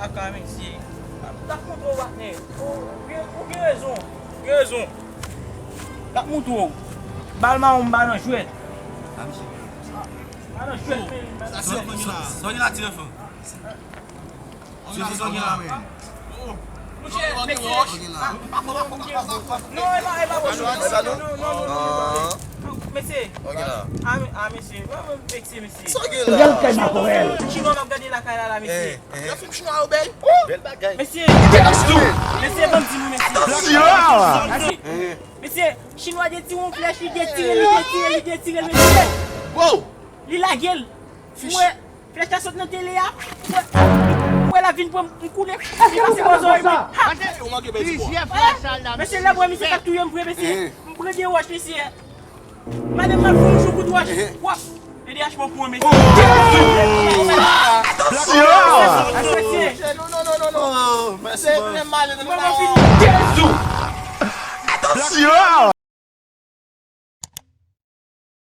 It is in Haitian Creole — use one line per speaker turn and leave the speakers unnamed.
Aka mesye. Tak moutou watne. Ou gen rezon. Gen rezon. Tak moutou. Balman ou mba nan chouet. Mba nan chouet men.
Sonye la tire fè. Sonye la men.
Mouche, mesye. Non, e ba bonjou. Non. Mesye. Mesye. Mesye.
Regarde kay ma korel.
Chinois m'a regardé la caille là, mesye.
Yo film chinois ou bel?
Bel bagay.
Mesye. Mesye, bon di mou, mesye. Mesye, chinois détire flèche, il détire, mesye.
Wow!
Li la gueule. Mwen, flèche ta saute dans télé ya. Mwen la vin pour me couler.
Ou manke bel di bo?
Mesye, la mwen misye katouye mpre, mesye. Mpre de wash, mesye. Madame mal foun chou de wash. Wap. E de hache pou mesye.
Non. Merci.
Attention!